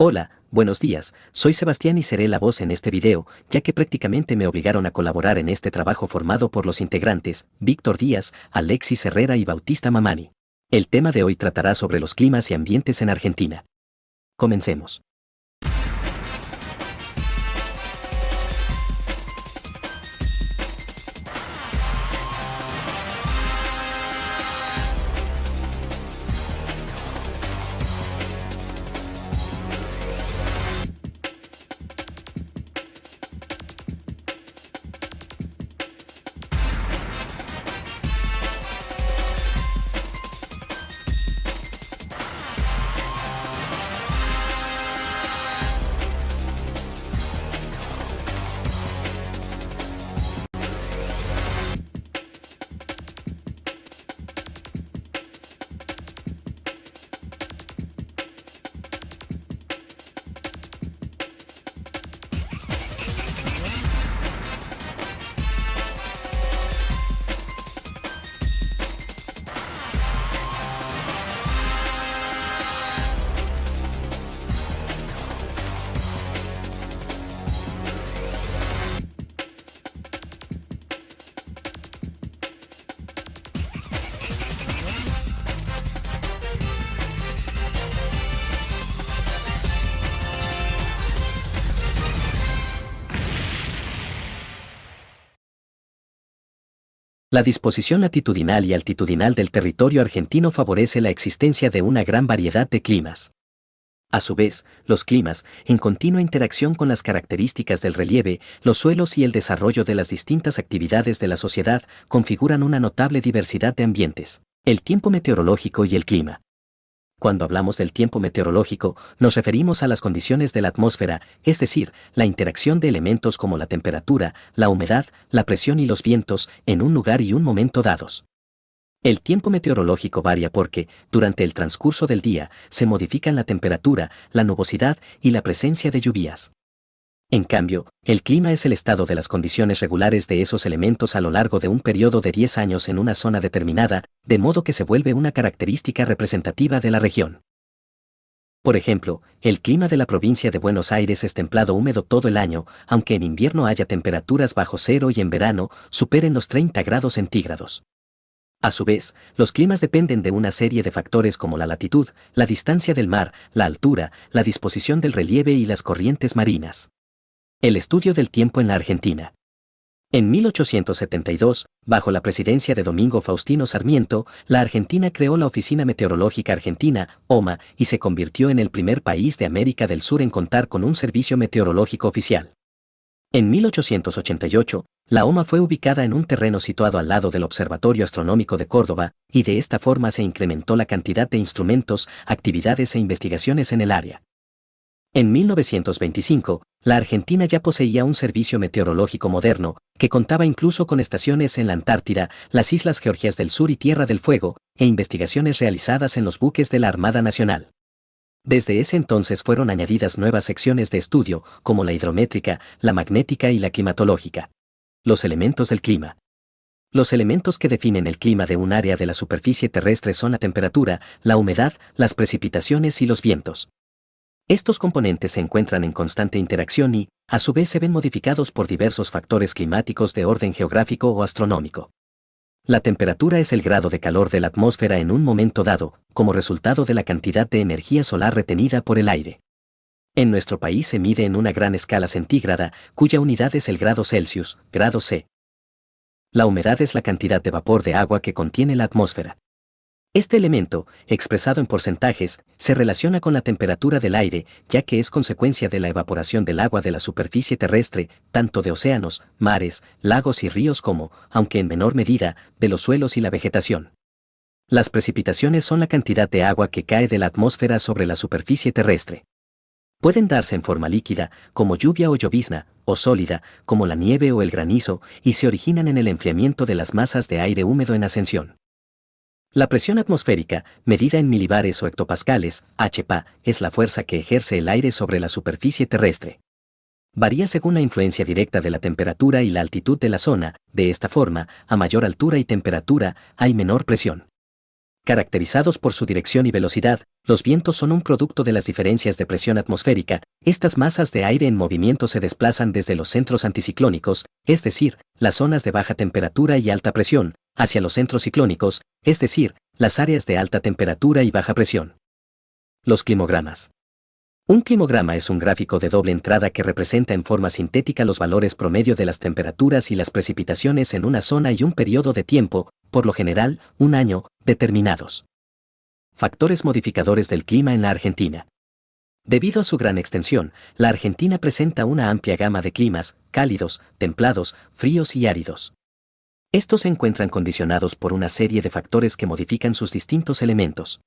Hola, buenos días, soy Sebastián y seré la voz en este video, ya que prácticamente me obligaron a colaborar en este trabajo formado por los integrantes, Víctor Díaz, Alexis Herrera y Bautista Mamani. El tema de hoy tratará sobre los climas y ambientes en Argentina. Comencemos. La disposición latitudinal y altitudinal del territorio argentino favorece la existencia de una gran variedad de climas. A su vez, los climas, en continua interacción con las características del relieve, los suelos y el desarrollo de las distintas actividades de la sociedad, configuran una notable diversidad de ambientes. El tiempo meteorológico y el clima. Cuando hablamos del tiempo meteorológico, nos referimos a las condiciones de la atmósfera, es decir, la interacción de elementos como la temperatura, la humedad, la presión y los vientos, en un lugar y un momento dados. El tiempo meteorológico varía porque, durante el transcurso del día, se modifican la temperatura, la nubosidad y la presencia de lluvias. En cambio, el clima es el estado de las condiciones regulares de esos elementos a lo largo de un periodo de 10 años en una zona determinada, de modo que se vuelve una característica representativa de la región. Por ejemplo, el clima de la provincia de Buenos Aires es templado húmedo todo el año, aunque en invierno haya temperaturas bajo cero y en verano superen los 30 grados centígrados. A su vez, los climas dependen de una serie de factores como la latitud, la distancia del mar, la altura, la disposición del relieve y las corrientes marinas. El estudio del tiempo en la Argentina. En 1872, bajo la presidencia de Domingo Faustino Sarmiento, la Argentina creó la Oficina Meteorológica Argentina, OMA, y se convirtió en el primer país de América del Sur en contar con un servicio meteorológico oficial. En 1888, la OMA fue ubicada en un terreno situado al lado del Observatorio Astronómico de Córdoba, y de esta forma se incrementó la cantidad de instrumentos, actividades e investigaciones en el área. En 1925, la Argentina ya poseía un servicio meteorológico moderno, que contaba incluso con estaciones en la Antártida, las Islas Georgias del Sur y Tierra del Fuego, e investigaciones realizadas en los buques de la Armada Nacional. Desde ese entonces fueron añadidas nuevas secciones de estudio, como la hidrométrica, la magnética y la climatológica. Los elementos del clima. Los elementos que definen el clima de un área de la superficie terrestre son la temperatura, la humedad, las precipitaciones y los vientos. Estos componentes se encuentran en constante interacción y, a su vez, se ven modificados por diversos factores climáticos de orden geográfico o astronómico. La temperatura es el grado de calor de la atmósfera en un momento dado, como resultado de la cantidad de energía solar retenida por el aire. En nuestro país se mide en una gran escala centígrada, cuya unidad es el grado Celsius, grado C. La humedad es la cantidad de vapor de agua que contiene la atmósfera. Este elemento, expresado en porcentajes, se relaciona con la temperatura del aire, ya que es consecuencia de la evaporación del agua de la superficie terrestre, tanto de océanos, mares, lagos y ríos como, aunque en menor medida, de los suelos y la vegetación. Las precipitaciones son la cantidad de agua que cae de la atmósfera sobre la superficie terrestre. Pueden darse en forma líquida, como lluvia o llovizna, o sólida, como la nieve o el granizo, y se originan en el enfriamiento de las masas de aire húmedo en ascensión. La presión atmosférica, medida en milibares o hectopascales, HPA, es la fuerza que ejerce el aire sobre la superficie terrestre. Varía según la influencia directa de la temperatura y la altitud de la zona, de esta forma, a mayor altura y temperatura, hay menor presión. Caracterizados por su dirección y velocidad, los vientos son un producto de las diferencias de presión atmosférica. Estas masas de aire en movimiento se desplazan desde los centros anticiclónicos, es decir, las zonas de baja temperatura y alta presión, hacia los centros ciclónicos, es decir, las áreas de alta temperatura y baja presión. Los climogramas. Un climograma es un gráfico de doble entrada que representa en forma sintética los valores promedio de las temperaturas y las precipitaciones en una zona y un periodo de tiempo, por lo general, un año, determinados. Factores modificadores del clima en la Argentina. Debido a su gran extensión, la Argentina presenta una amplia gama de climas, cálidos, templados, fríos y áridos. Estos se encuentran condicionados por una serie de factores que modifican sus distintos elementos.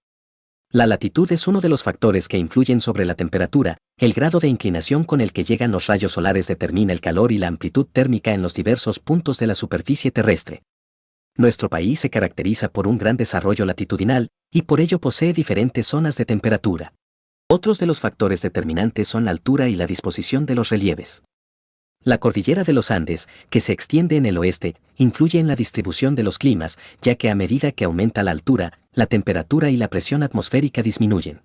La latitud es uno de los factores que influyen sobre la temperatura. El grado de inclinación con el que llegan los rayos solares determina el calor y la amplitud térmica en los diversos puntos de la superficie terrestre. Nuestro país se caracteriza por un gran desarrollo latitudinal, y por ello posee diferentes zonas de temperatura. Otros de los factores determinantes son la altura y la disposición de los relieves. La cordillera de los Andes, que se extiende en el oeste, influye en la distribución de los climas, ya que a medida que aumenta la altura, la temperatura y la presión atmosférica disminuyen.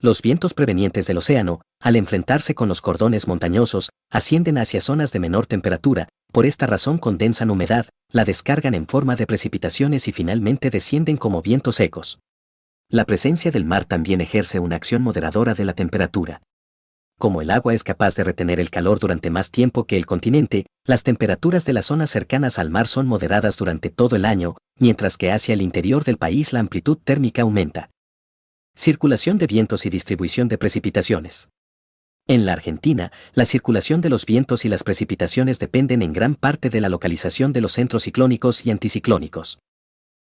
Los vientos provenientes del océano, al enfrentarse con los cordones montañosos, ascienden hacia zonas de menor temperatura, por esta razón condensan humedad, la descargan en forma de precipitaciones y finalmente descienden como vientos secos. La presencia del mar también ejerce una acción moderadora de la temperatura. Como el agua es capaz de retener el calor durante más tiempo que el continente, las temperaturas de las zonas cercanas al mar son moderadas durante todo el año, mientras que hacia el interior del país la amplitud térmica aumenta. Circulación de vientos y distribución de precipitaciones. En la Argentina, la circulación de los vientos y las precipitaciones dependen en gran parte de la localización de los centros ciclónicos y anticiclónicos.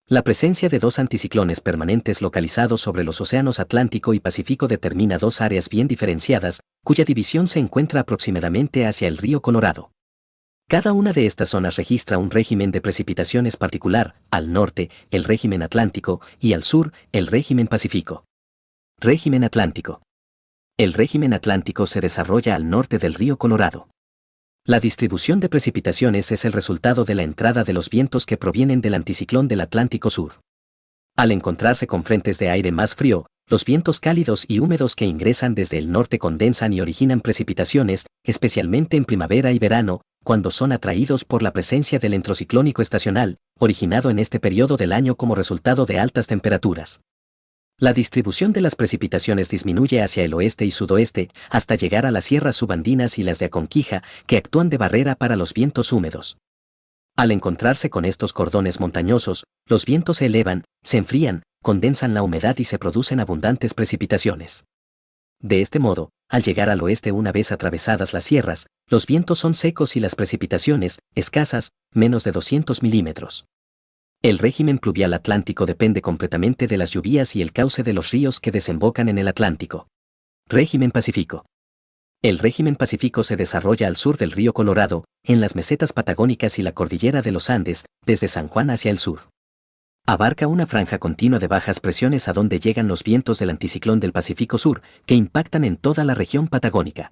La presencia de dos anticiclones permanentes localizados sobre los océanos Atlántico y Pacífico determina dos áreas bien diferenciadas, cuya división se encuentra aproximadamente hacia el río Colorado. Cada una de estas zonas registra un régimen de precipitaciones particular, al norte, el régimen Atlántico, y al sur, el régimen Pacífico. Régimen Atlántico. El régimen Atlántico se desarrolla al norte del río Colorado. La distribución de precipitaciones es el resultado de la entrada de los vientos que provienen del anticiclón del Atlántico Sur. Al encontrarse con frentes de aire más frío, los vientos cálidos y húmedos que ingresan desde el norte condensan y originan precipitaciones, especialmente en primavera y verano, cuando son atraídos por la presencia del entrociclónico estacional, originado en este periodo del año como resultado de altas temperaturas. La distribución de las precipitaciones disminuye hacia el oeste y sudoeste, hasta llegar a las sierras subandinas y las de Aconquija, que actúan de barrera para los vientos húmedos. Al encontrarse con estos cordones montañosos, los vientos se elevan, se enfrían, condensan la humedad y se producen abundantes precipitaciones. De este modo, al llegar al oeste una vez atravesadas las sierras, los vientos son secos y las precipitaciones, escasas, menos de 200 milímetros. El régimen pluvial atlántico depende completamente de las lluvias y el cauce de los ríos que desembocan en el Atlántico. Régimen Pacífico. El régimen Pacífico se desarrolla al sur del río Colorado, en las mesetas patagónicas y la cordillera de los Andes, desde San Juan hacia el sur. Abarca una franja continua de bajas presiones a donde llegan los vientos del anticiclón del Pacífico Sur, que impactan en toda la región patagónica.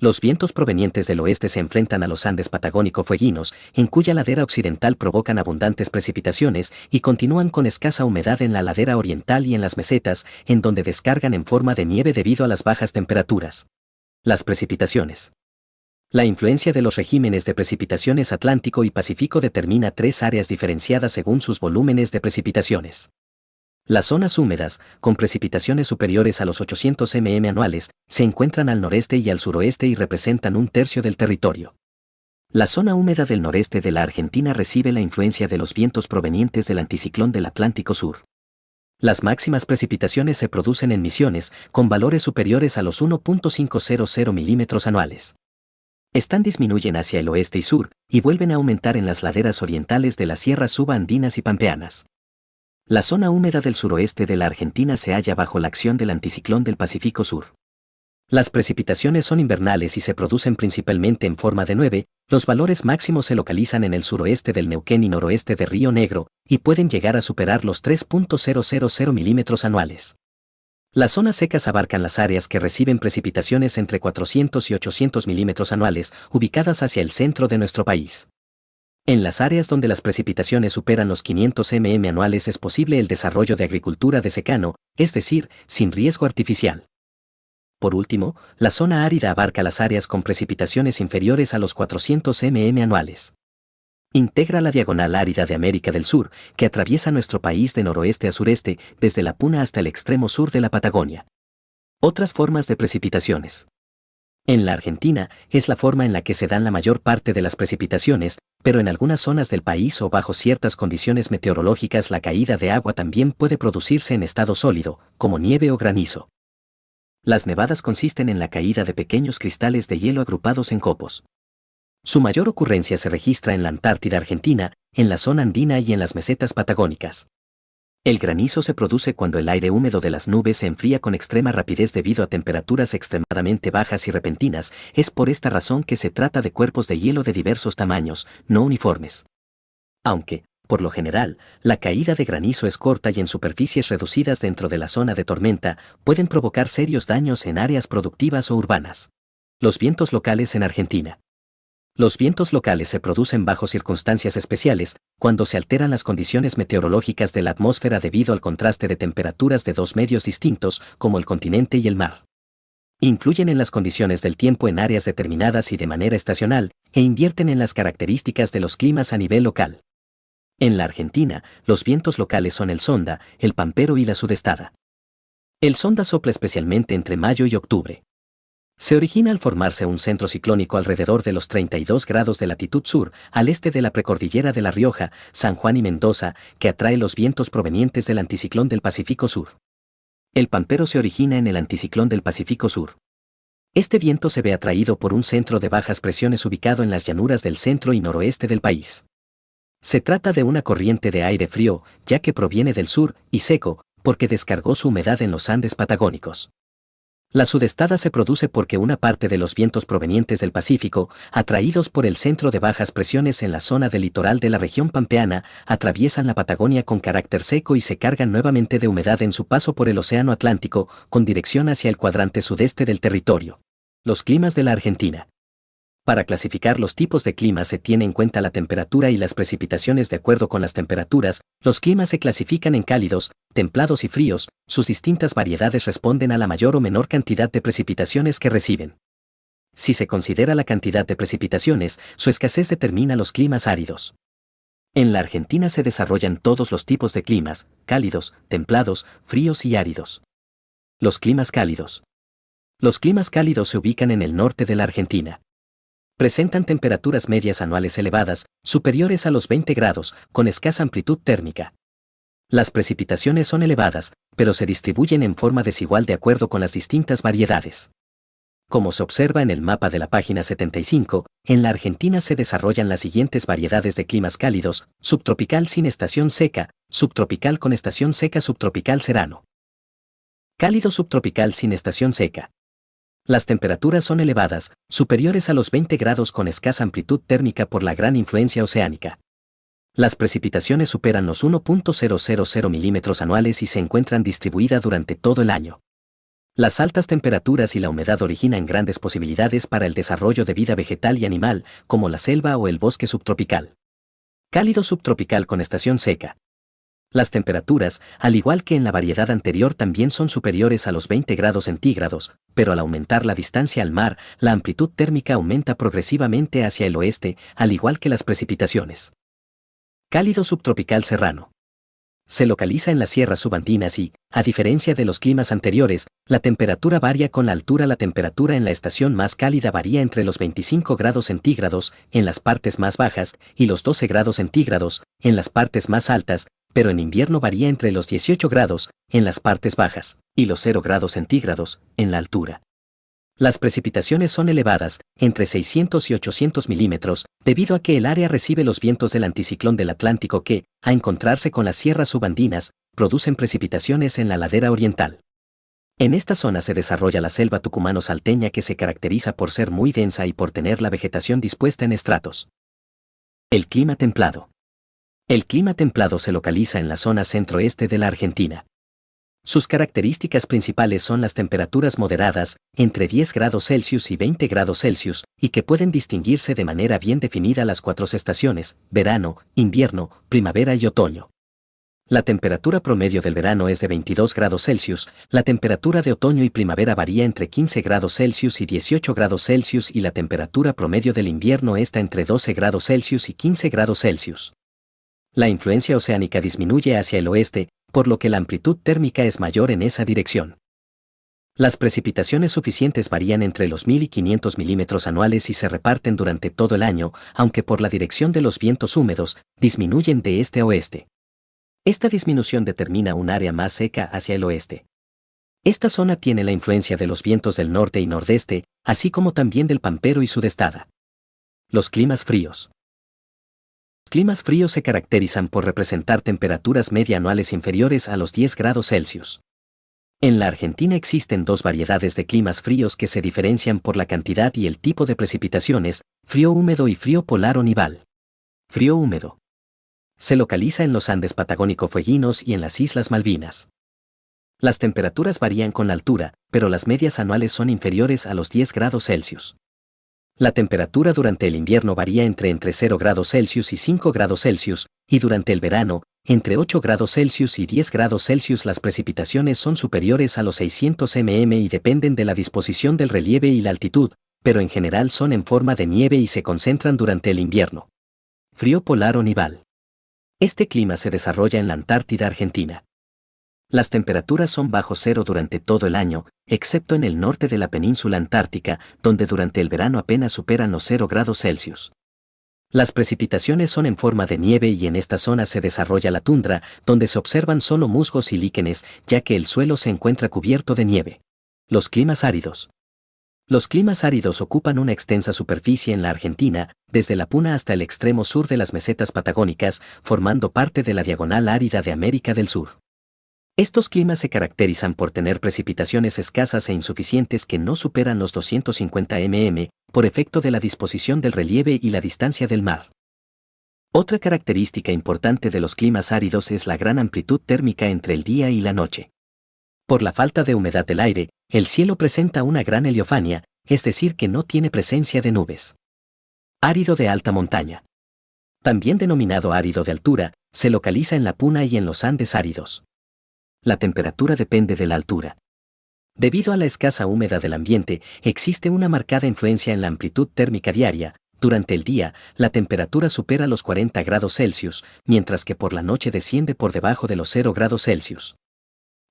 Los vientos provenientes del oeste se enfrentan a los Andes patagónico-fueguinos, en cuya ladera occidental provocan abundantes precipitaciones y continúan con escasa humedad en la ladera oriental y en las mesetas, en donde descargan en forma de nieve debido a las bajas temperaturas. Las precipitaciones. La influencia de los regímenes de precipitaciones Atlántico y Pacífico determina tres áreas diferenciadas según sus volúmenes de precipitaciones. Las zonas húmedas, con precipitaciones superiores a los 800 mm anuales, se encuentran al noreste y al suroeste y representan un tercio del territorio. La zona húmeda del noreste de la Argentina recibe la influencia de los vientos provenientes del anticiclón del Atlántico Sur. Las máximas precipitaciones se producen en Misiones, con valores superiores a los 1.500 milímetros anuales. Están disminuyen hacia el oeste y sur, y vuelven a aumentar en las laderas orientales de las sierras subandinas y pampeanas. La zona húmeda del suroeste de la Argentina se halla bajo la acción del anticiclón del Pacífico Sur. Las precipitaciones son invernales y se producen principalmente en forma de nieve. Los valores máximos se localizan en el suroeste del Neuquén y noroeste de Río Negro, y pueden llegar a superar los 3.000 milímetros anuales. Las zonas secas abarcan las áreas que reciben precipitaciones entre 400 y 800 milímetros anuales, ubicadas hacia el centro de nuestro país. En las áreas donde las precipitaciones superan los 500 mm anuales es posible el desarrollo de agricultura de secano, es decir, sin riesgo artificial. Por último, la zona árida abarca las áreas con precipitaciones inferiores a los 400 mm anuales. Integra la diagonal árida de América del Sur, que atraviesa nuestro país de noroeste a sureste, desde la Puna hasta el extremo sur de la Patagonia. Otras formas de precipitaciones. En la Argentina, es la forma en la que se dan la mayor parte de las precipitaciones, pero en algunas zonas del país o bajo ciertas condiciones meteorológicas la caída de agua también puede producirse en estado sólido, como nieve o granizo. Las nevadas consisten en la caída de pequeños cristales de hielo agrupados en copos. Su mayor ocurrencia se registra en la Antártida Argentina, en la zona andina y en las mesetas patagónicas. El granizo se produce cuando el aire húmedo de las nubes se enfría con extrema rapidez debido a temperaturas extremadamente bajas y repentinas. Es por esta razón que se trata de cuerpos de hielo de diversos tamaños, no uniformes. Aunque, por lo general, la caída de granizo es corta y en superficies reducidas dentro de la zona de tormenta, pueden provocar serios daños en áreas productivas o urbanas. Los vientos locales en Argentina. Los vientos locales se producen bajo circunstancias especiales, cuando se alteran las condiciones meteorológicas de la atmósfera debido al contraste de temperaturas de dos medios distintos, como el continente y el mar. Influyen en las condiciones del tiempo en áreas determinadas y de manera estacional, e invierten en las características de los climas a nivel local. En la Argentina, los vientos locales son el sonda, el pampero y la sudestada. El sonda sopla especialmente entre mayo y octubre. Se origina al formarse un centro ciclónico alrededor de los 32 grados de latitud sur, al este de la precordillera de La Rioja, San Juan y Mendoza, que atrae los vientos provenientes del anticiclón del Pacífico Sur. El pampero se origina en el anticiclón del Pacífico Sur. Este viento se ve atraído por un centro de bajas presiones ubicado en las llanuras del centro y noroeste del país. Se trata de una corriente de aire frío, ya que proviene del sur, y seco, porque descargó su humedad en los Andes patagónicos. La sudestada se produce porque una parte de los vientos provenientes del Pacífico, atraídos por el centro de bajas presiones en la zona del litoral de la región pampeana, atraviesan la Patagonia con carácter seco y se cargan nuevamente de humedad en su paso por el Océano Atlántico, con dirección hacia el cuadrante sudeste del territorio. Los climas de la Argentina. Para clasificar los tipos de climas se tiene en cuenta la temperatura y las precipitaciones de acuerdo con las temperaturas. Los climas se clasifican en cálidos, templados y fríos. Sus distintas variedades responden a la mayor o menor cantidad de precipitaciones que reciben. Si se considera la cantidad de precipitaciones, su escasez determina los climas áridos. En la Argentina se desarrollan todos los tipos de climas, cálidos, templados, fríos y áridos. Los climas cálidos. Los climas cálidos se ubican en el norte de la Argentina. Presentan temperaturas medias anuales elevadas, superiores a los 20 grados, con escasa amplitud térmica. Las precipitaciones son elevadas, pero se distribuyen en forma desigual de acuerdo con las distintas variedades. Como se observa en el mapa de la página 75, en la Argentina se desarrollan las siguientes variedades de climas cálidos: subtropical sin estación seca, subtropical con estación seca, subtropical serrano. Cálido subtropical sin estación seca. Las temperaturas son elevadas, superiores a los 20 grados con escasa amplitud térmica por la gran influencia oceánica. Las precipitaciones superan los 1.000 milímetros anuales y se encuentran distribuidas durante todo el año. Las altas temperaturas y la humedad originan grandes posibilidades para el desarrollo de vida vegetal y animal, como la selva o el bosque subtropical. Cálido subtropical con estación seca. Las temperaturas, al igual que en la variedad anterior, también son superiores a los 20 grados centígrados, pero al aumentar la distancia al mar, la amplitud térmica aumenta progresivamente hacia el oeste, al igual que las precipitaciones. Cálido subtropical serrano. Se localiza en las sierras subandinas y, a diferencia de los climas anteriores, la temperatura varía con la altura. La temperatura en la estación más cálida varía entre los 25 grados centígrados, en las partes más bajas, y los 12 grados centígrados, en las partes más altas, pero en invierno varía entre los 18 grados, en las partes bajas, y los 0 grados centígrados, en la altura. Las precipitaciones son elevadas, entre 600 y 800 milímetros, debido a que el área recibe los vientos del anticiclón del Atlántico que, a encontrarse con las sierras subandinas, producen precipitaciones en la ladera oriental. En esta zona se desarrolla la selva tucumano-salteña, que se caracteriza por ser muy densa y por tener la vegetación dispuesta en estratos. El clima templado. El clima templado se localiza en la zona centro-este de la Argentina. Sus características principales son las temperaturas moderadas, entre 10 grados Celsius y 20 grados Celsius, y que pueden distinguirse de manera bien definida las cuatro estaciones: verano, invierno, primavera y otoño. La temperatura promedio del verano es de 22 grados Celsius, la temperatura de otoño y primavera varía entre 15 grados Celsius y 18 grados Celsius y la temperatura promedio del invierno está entre 12 grados Celsius y 15 grados Celsius. La influencia oceánica disminuye hacia el oeste, por lo que la amplitud térmica es mayor en esa dirección. Las precipitaciones suficientes varían entre los 1.000 y 500 milímetros anuales y se reparten durante todo el año, aunque por la dirección de los vientos húmedos, disminuyen de este a oeste. Esta disminución determina un área más seca hacia el oeste. Esta zona tiene la influencia de los vientos del norte y nordeste, así como también del pampero y sudestada. Los climas fríos. Los climas fríos se caracterizan por representar temperaturas media anuales inferiores a los 10 grados Celsius. En la Argentina existen dos variedades de climas fríos que se diferencian por la cantidad y el tipo de precipitaciones: frío húmedo y frío polar o nival. Frío húmedo. Se localiza en los Andes patagónico-fueguinos y en las Islas Malvinas. Las temperaturas varían con la altura, pero las medias anuales son inferiores a los 10 grados Celsius. La temperatura durante el invierno varía entre 0 grados Celsius y 5 grados Celsius, y durante el verano, entre 8 grados Celsius y 10 grados Celsius. Las precipitaciones son superiores a los 600 mm y dependen de la disposición del relieve y la altitud, pero en general son en forma de nieve y se concentran durante el invierno. Frío polar o nival. Este clima se desarrolla en la Antártida Argentina. Las temperaturas son bajo cero durante todo el año, excepto en el norte de la península antártica, donde durante el verano apenas superan los 0 grados Celsius. Las precipitaciones son en forma de nieve y en esta zona se desarrolla la tundra, donde se observan solo musgos y líquenes, ya que el suelo se encuentra cubierto de nieve. Los climas áridos. Los climas áridos ocupan una extensa superficie en la Argentina, desde la Puna hasta el extremo sur de las mesetas patagónicas, formando parte de la diagonal árida de América del Sur. Estos climas se caracterizan por tener precipitaciones escasas e insuficientes que no superan los 250 mm, por efecto de la disposición del relieve y la distancia del mar. Otra característica importante de los climas áridos es la gran amplitud térmica entre el día y la noche. Por la falta de humedad del aire, el cielo presenta una gran heliofania, es decir, que no tiene presencia de nubes. Árido de alta montaña. También denominado árido de altura, se localiza en la Puna y en los Andes áridos. La temperatura depende de la altura. Debido a la escasa humedad del ambiente, existe una marcada influencia en la amplitud térmica diaria. Durante el día, la temperatura supera los 40 grados Celsius, mientras que por la noche desciende por debajo de los 0 grados Celsius.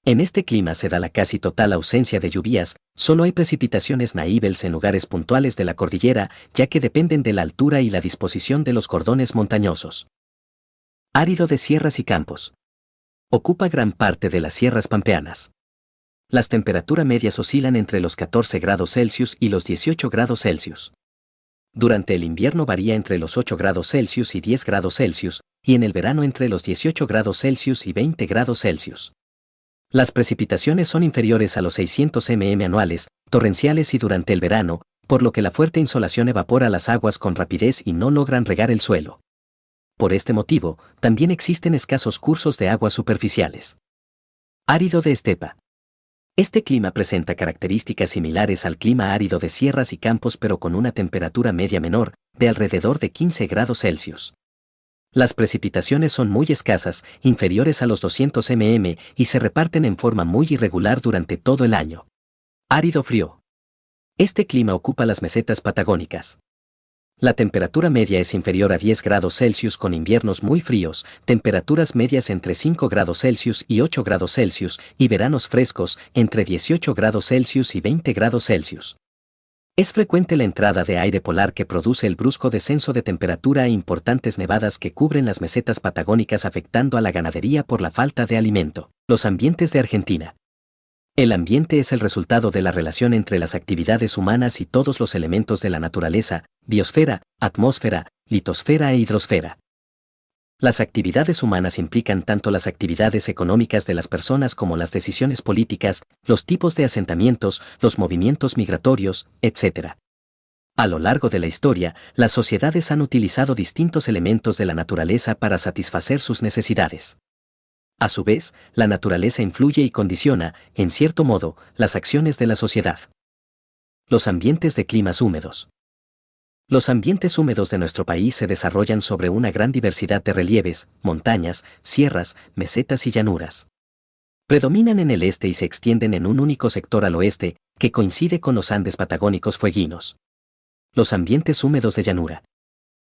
En este clima se da la casi total ausencia de lluvias, solo hay precipitaciones naíbles en lugares puntuales de la cordillera, ya que dependen de la altura y la disposición de los cordones montañosos. Árido de sierras y campos. Ocupa gran parte de las sierras pampeanas. Las temperaturas medias oscilan entre los 14 grados Celsius y los 18 grados Celsius. Durante el invierno varía entre los 8 grados Celsius y 10 grados Celsius, y en el verano entre los 18 grados Celsius y 20 grados Celsius. Las precipitaciones son inferiores a los 600 mm anuales, torrenciales y durante el verano, por lo que la fuerte insolación evapora las aguas con rapidez y no logran regar el suelo. Por este motivo, también existen escasos cursos de aguas superficiales. Árido de estepa. Este clima presenta características similares al clima árido de sierras y campos, pero con una temperatura media menor, de alrededor de 15 grados Celsius. Las precipitaciones son muy escasas, inferiores a los 200 mm, y se reparten en forma muy irregular durante todo el año. Árido frío. Este clima ocupa las mesetas patagónicas. La temperatura media es inferior a 10 grados Celsius con inviernos muy fríos, temperaturas medias entre 5 grados Celsius y 8 grados Celsius, y veranos frescos entre 18 grados Celsius y 20 grados Celsius. Es frecuente la entrada de aire polar que produce el brusco descenso de temperatura e importantes nevadas que cubren las mesetas patagónicas, afectando a la ganadería por la falta de alimento. Los ambientes de Argentina. El ambiente es el resultado de la relación entre las actividades humanas y todos los elementos de la naturaleza: biosfera, atmósfera, litosfera e hidrosfera. Las actividades humanas implican tanto las actividades económicas de las personas como las decisiones políticas, los tipos de asentamientos, los movimientos migratorios, etc. A lo largo de la historia, las sociedades han utilizado distintos elementos de la naturaleza para satisfacer sus necesidades. A su vez, la naturaleza influye y condiciona, en cierto modo, las acciones de la sociedad. Los ambientes de climas húmedos. Los ambientes húmedos de nuestro país se desarrollan sobre una gran diversidad de relieves, montañas, sierras, mesetas y llanuras. Predominan en el este y se extienden en un único sector al oeste, que coincide con los Andes patagónicos fueguinos. Los ambientes húmedos de llanura.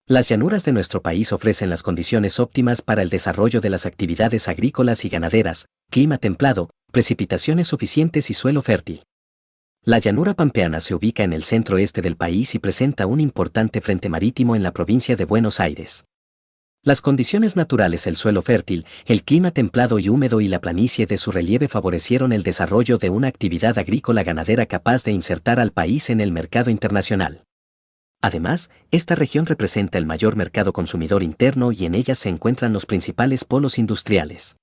Las llanuras de nuestro país ofrecen las condiciones óptimas para el desarrollo de las actividades agrícolas y ganaderas, clima templado, precipitaciones suficientes y suelo fértil. La llanura pampeana se ubica en el centro-este del país y presenta un importante frente marítimo en la provincia de Buenos Aires. Las condiciones naturales, el suelo fértil, el clima templado y húmedo y la planicie de su relieve favorecieron el desarrollo de una actividad agrícola ganadera capaz de insertar al país en el mercado internacional. Además, esta región representa el mayor mercado consumidor interno y en ella se encuentran los principales polos industriales.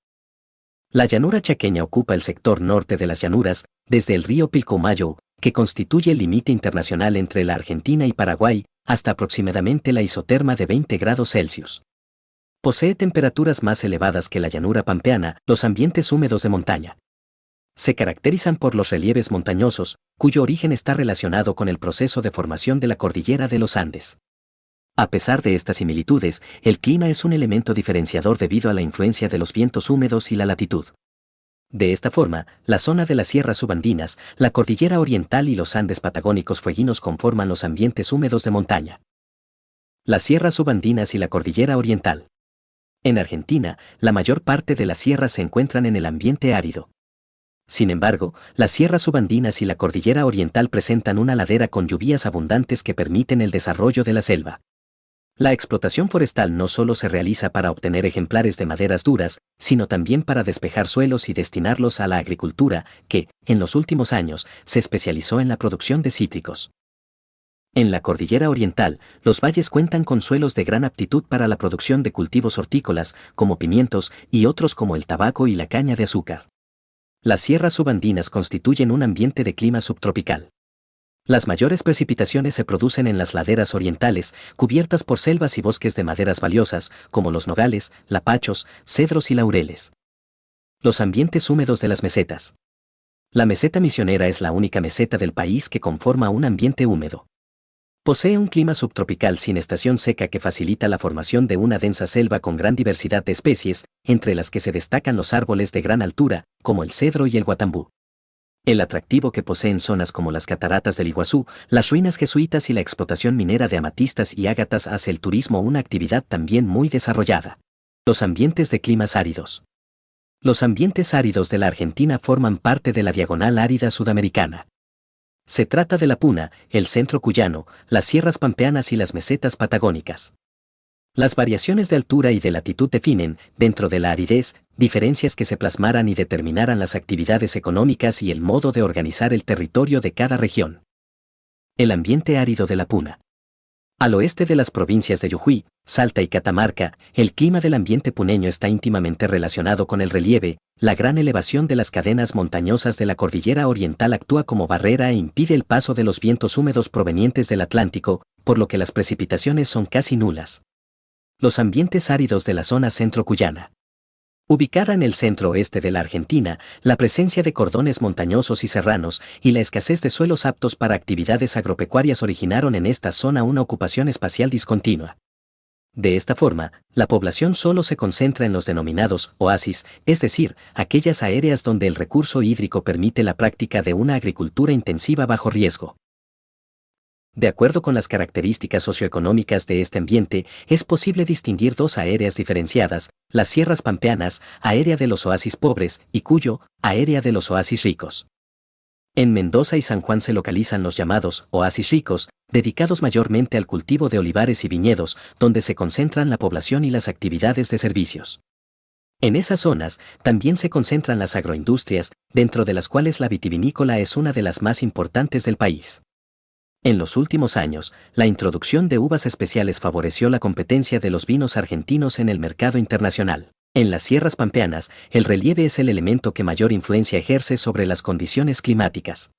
La llanura chaqueña ocupa el sector norte de las llanuras, desde el río Pilcomayo, que constituye el límite internacional entre la Argentina y Paraguay, hasta aproximadamente la isoterma de 20 grados Celsius. Posee temperaturas más elevadas que la llanura pampeana, los ambientes húmedos de montaña. Se caracterizan por los relieves montañosos, cuyo origen está relacionado con el proceso de formación de la cordillera de los Andes. A pesar de estas similitudes, el clima es un elemento diferenciador debido a la influencia de los vientos húmedos y la latitud. De esta forma, la zona de las sierras subandinas, la cordillera oriental y los Andes patagónicos fueguinos conforman los ambientes húmedos de montaña. Las sierras subandinas y la cordillera oriental. En Argentina, la mayor parte de las sierras se encuentran en el ambiente árido. Sin embargo, las sierras subandinas y la cordillera oriental presentan una ladera con lluvias abundantes que permiten el desarrollo de la selva. La explotación forestal no solo se realiza para obtener ejemplares de maderas duras, sino también para despejar suelos y destinarlos a la agricultura, que, en los últimos años, se especializó en la producción de cítricos. En la cordillera oriental, los valles cuentan con suelos de gran aptitud para la producción de cultivos hortícolas, como pimientos, y otros como el tabaco y la caña de azúcar. Las sierras subandinas constituyen un ambiente de clima subtropical. Las mayores precipitaciones se producen en las laderas orientales, cubiertas por selvas y bosques de maderas valiosas, como los nogales, lapachos, cedros y laureles. Los ambientes húmedos de las mesetas. La meseta misionera es la única meseta del país que conforma un ambiente húmedo. Posee un clima subtropical sin estación seca que facilita la formación de una densa selva con gran diversidad de especies, entre las que se destacan los árboles de gran altura, como el cedro y el guatambú. El atractivo que poseen zonas como las cataratas del Iguazú, las ruinas jesuitas y la explotación minera de amatistas y ágatas hace el turismo una actividad también muy desarrollada. Los ambientes de climas áridos. Los ambientes áridos de la Argentina forman parte de la diagonal árida sudamericana. Se trata de la Puna, el centro cuyano, las sierras pampeanas y las mesetas patagónicas. Las variaciones de altura y de latitud definen, dentro de la aridez, diferencias que se plasmaran y determinaran las actividades económicas y el modo de organizar el territorio de cada región. El ambiente árido de la Puna. Al oeste de las provincias de Jujuy, Salta y Catamarca, el clima del ambiente puneño está íntimamente relacionado con el relieve. La gran elevación de las cadenas montañosas de la cordillera oriental actúa como barrera e impide el paso de los vientos húmedos provenientes del Atlántico, por lo que las precipitaciones son casi nulas. Los ambientes áridos de la zona centro-cuyana. Ubicada en el centro-oeste de la Argentina, la presencia de cordones montañosos y serranos y la escasez de suelos aptos para actividades agropecuarias originaron en esta zona una ocupación espacial discontinua. De esta forma, la población solo se concentra en los denominados oasis, es decir, aquellas áreas donde el recurso hídrico permite la práctica de una agricultura intensiva bajo riesgo. De acuerdo con las características socioeconómicas de este ambiente, es posible distinguir dos áreas diferenciadas, las sierras pampeanas, área de los oasis pobres, y Cuyo, área de los oasis ricos. En Mendoza y San Juan se localizan los llamados oasis ricos, dedicados mayormente al cultivo de olivares y viñedos, donde se concentran la población y las actividades de servicios. En esas zonas también se concentran las agroindustrias, dentro de las cuales la vitivinícola es una de las más importantes del país. En los últimos años, la introducción de uvas especiales favoreció la competencia de los vinos argentinos en el mercado internacional. En las sierras pampeanas, el relieve es el elemento que mayor influencia ejerce sobre las condiciones climáticas.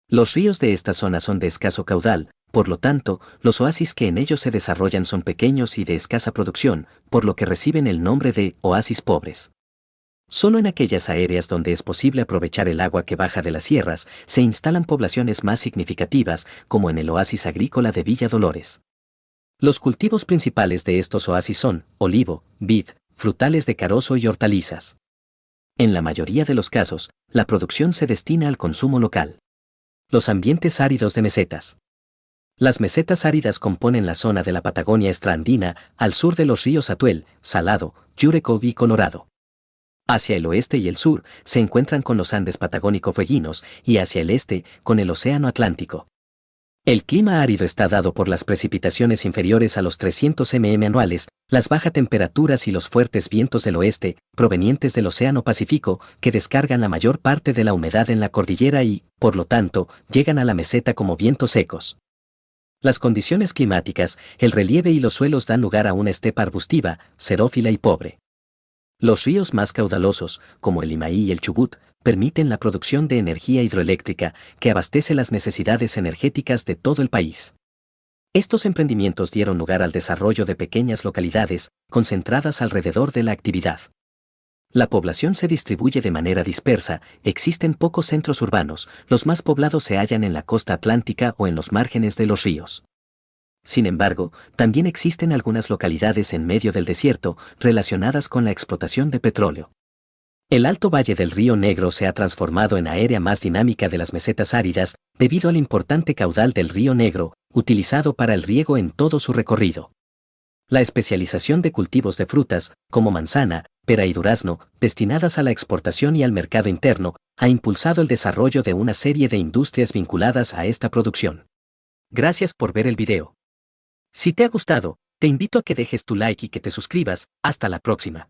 Los ríos de esta zona son de escaso caudal, por lo tanto, los oasis que en ellos se desarrollan son pequeños y de escasa producción, por lo que reciben el nombre de oasis pobres. Solo en aquellas áreas donde es posible aprovechar el agua que baja de las sierras, se instalan poblaciones más significativas, como en el oasis agrícola de Villa Dolores. Los cultivos principales de estos oasis son olivo, vid, frutales de carozo y hortalizas. En la mayoría de los casos, la producción se destina al consumo local. Los ambientes áridos de mesetas. Las mesetas áridas componen la zona de la Patagonia extraandina, al sur de los ríos Atuel, Salado, Yurecó y Colorado. Hacia el oeste y el sur se encuentran con los Andes patagónico-fueguinos y hacia el este con el Océano Atlántico. El clima árido está dado por las precipitaciones inferiores a los 300 mm anuales, las bajas temperaturas y los fuertes vientos del oeste, provenientes del Océano Pacífico, que descargan la mayor parte de la humedad en la cordillera y, por lo tanto, llegan a la meseta como vientos secos. Las condiciones climáticas, el relieve y los suelos dan lugar a una estepa arbustiva, xerófila y pobre. Los ríos más caudalosos, como el Limaí y el Chubut, permiten la producción de energía hidroeléctrica que abastece las necesidades energéticas de todo el país. Estos emprendimientos dieron lugar al desarrollo de pequeñas localidades, concentradas alrededor de la actividad. La población se distribuye de manera dispersa, existen pocos centros urbanos, los más poblados se hallan en la costa atlántica o en los márgenes de los ríos. Sin embargo, también existen algunas localidades en medio del desierto relacionadas con la explotación de petróleo. El Alto Valle del Río Negro se ha transformado en la área más dinámica de las mesetas áridas debido al importante caudal del Río Negro, utilizado para el riego en todo su recorrido. La especialización de cultivos de frutas, como manzana, pera y durazno, destinadas a la exportación y al mercado interno, ha impulsado el desarrollo de una serie de industrias vinculadas a esta producción. Gracias por ver el video. Si te ha gustado, te invito a que dejes tu like y que te suscribas. Hasta la próxima.